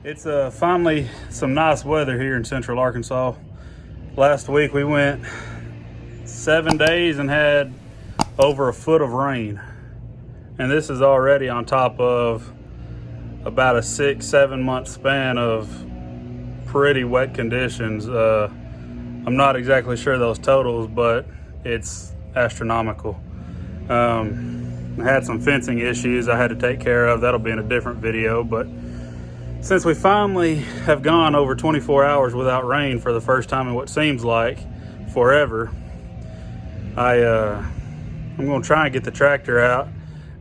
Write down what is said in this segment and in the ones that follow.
It's finally some nice weather here in central Arkansas. Last week we went 7 days and had over a foot of rain. And this is already on top of about a 6-7 month span of pretty wet conditions. I'm not exactly sure those totals, but it's astronomical. I had some fencing issues I had to take care of. That'll be in a different video, but since we finally have gone over 24 hours without rain for the first time in what seems like forever, I'm going to try and get the tractor out,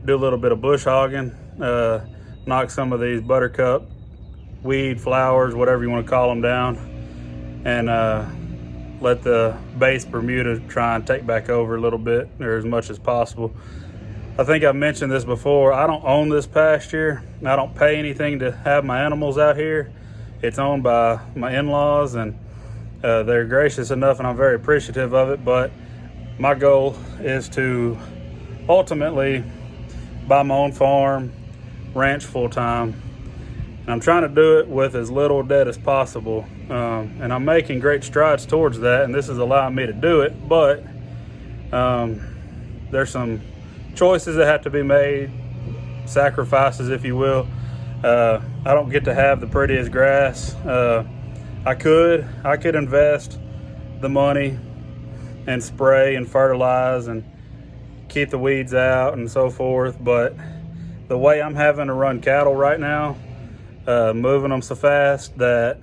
do a little bit of bush hogging, knock some of these buttercup weed, flowers, whatever you want to call them, down, and let the base Bermuda try and take back over a little bit, or as much as possible. I think I've mentioned this before. I don't own this pasture. I don't pay anything to have my animals out here. It's owned by my in-laws, and they're gracious enough, and I'm very appreciative of it. But my goal is to ultimately buy my own farm, ranch full-time. And I'm trying to do it with as little debt as possible. And I'm making great strides towards that, and this is allowing me to do it. But there's some choices that have to be made, sacrifices, if you will. I don't get to have the prettiest grass. I could invest the money and spray and fertilize and keep the weeds out and so forth, but the way I'm having to run cattle right now, moving them so fast that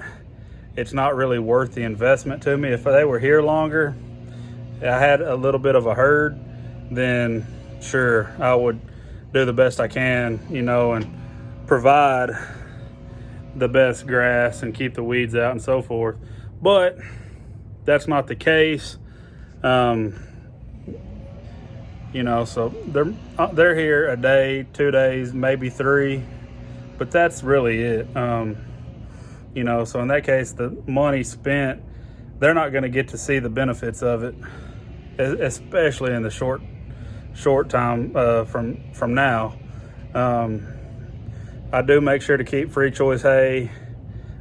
it's not really worth the investment to me. If they were here longer, I had a little bit of a herd, then sure, I would do the best I can, and provide the best grass and keep the weeds out and so forth. But that's not the case. So they're here a day, 2 days, maybe 3, but that's really it. So in that case, the money spent, they're not going to get to see the benefits of it, especially in the short time from now. I do make sure to keep free choice hay.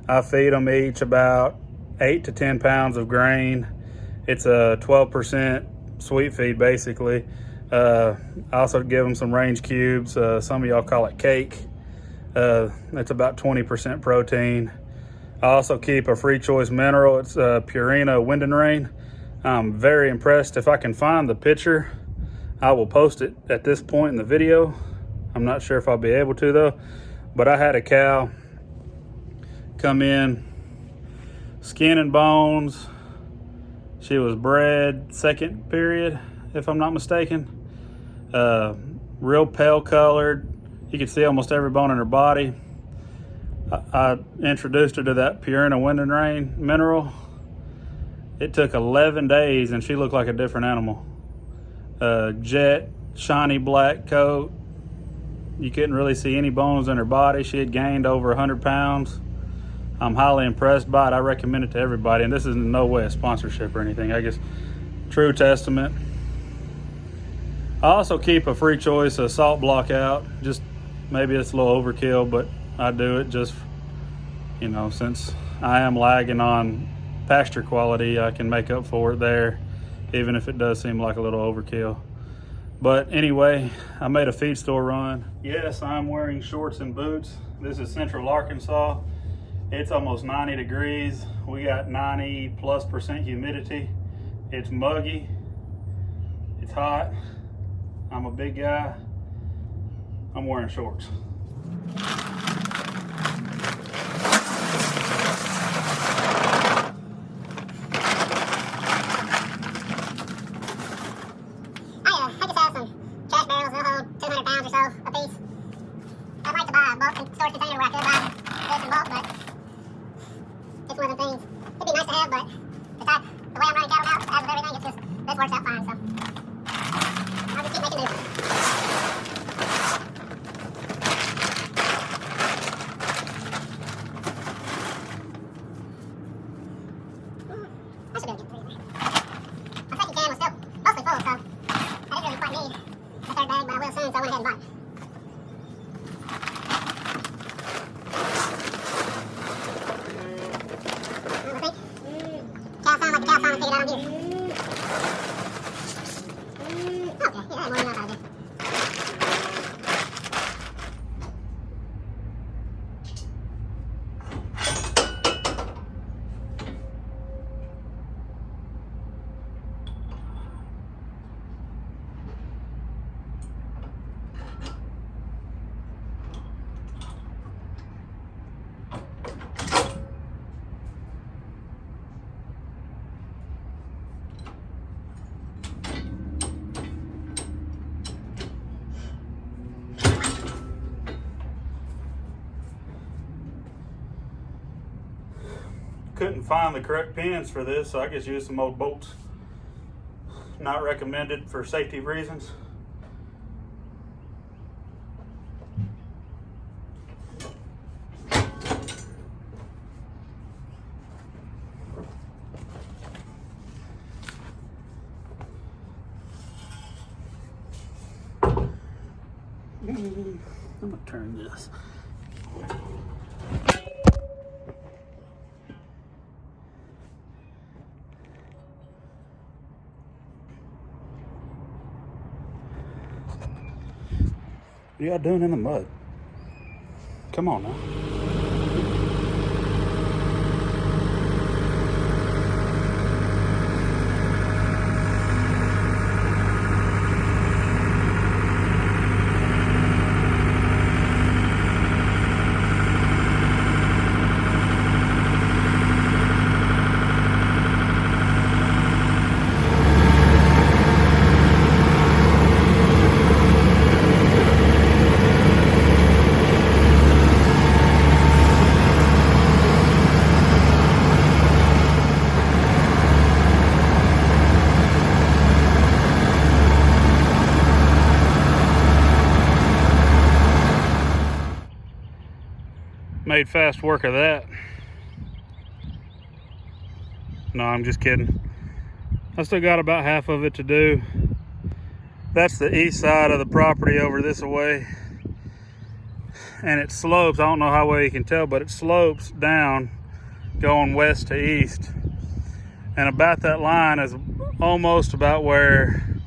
I feed them each about 8 to 10 pounds of grain. It's a 12% sweet feed, basically. I also give them some range cubes. Some of y'all call it cake. It's about 20% protein. I also keep a free choice mineral. It's Purina Wind and Rain. I'm very impressed. If I can find the picture, I will post it at this point in the video. I'm not sure if I'll be able to though, but I had a cow come in, skin and bones. She was bred second period, if I'm not mistaken. Real pale colored. You could see almost every bone in her body. I introduced her to that Purina Wind and Rain mineral. It took 11 days and she looked like a different animal. Jet, shiny black coat. You couldn't really see any bones in her body. She had gained over 100 pounds. I'm highly impressed by it. I recommend it to everybody, and this is in no way a sponsorship or anything. I guess true testament. I also keep a free choice of salt block out. Just maybe it's a little overkill, but I do it just, since I am lagging on pasture quality, I can make up for it there, even if it does seem like a little overkill. But anyway, I made a feed store run. Yes, I'm wearing shorts and boots. This is central Arkansas. It's almost 90 degrees. We got 90+% humidity. It's muggy. It's hot. I'm a big guy. I'm wearing shorts. Couldn't find the correct pins for this, so I just used some old bolts. Not recommended for safety reasons. I'm gonna turn this. What are y'all doing in the mud? Come on now. Made fast work of that. No, I'm just kidding. I still got about half of it to do. That's the east side of the property over this way. And it slopes, I don't know how well you can tell, but it slopes down going west to east. And about that line is almost about where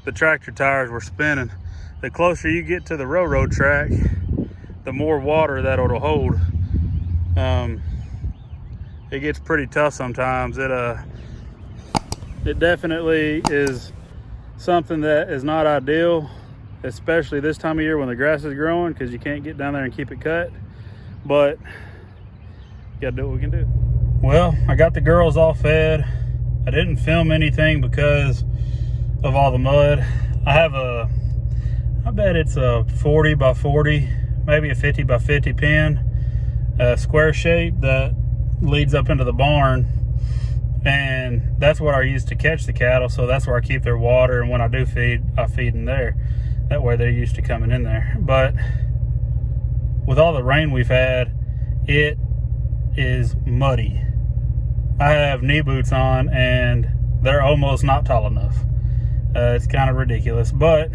the tractor tires were spinning. The closer you get to the railroad track, the more water that it'll hold. It gets pretty tough sometimes. It definitely is something that is not ideal, especially this time of year when the grass is growing, because you can't get down there and keep it cut. But you gotta do what we can do. Well, I got the girls all fed. I didn't film anything because of all the mud. I bet it's a 40 by 40, maybe a 50 by 50 pin, square shape that leads up into the barn. And that's what I use to catch the cattle. So that's where I keep their water. And when I do feed, I feed in there. That way they're used to coming in there. But with all the rain we've had, it is muddy. I have knee boots on and they're almost not tall enough. It's kind of ridiculous, but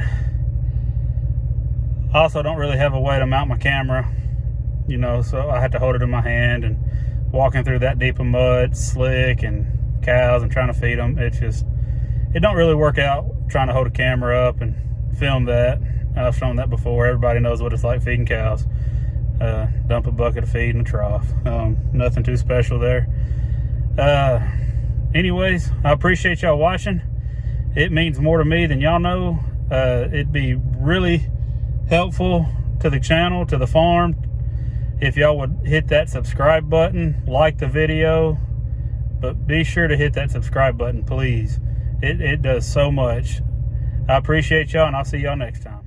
I also don't really have a way to mount my camera, you know, so I have to hold it in my hand, and walking through that deep of mud, slick, and cows and trying to feed them, it don't really work out trying to hold a camera up and film that. I've shown that before. Everybody knows what it's like feeding cows. Dump a bucket of feed in a trough. Nothing too special there. Anyways, I appreciate y'all watching. It means more to me than y'all know. It'd be really helpful to the channel, to the farm, if y'all would hit that subscribe button, like the video, but be sure to hit that subscribe button, please. It does so much. I appreciate y'all, and I'll see y'all next time.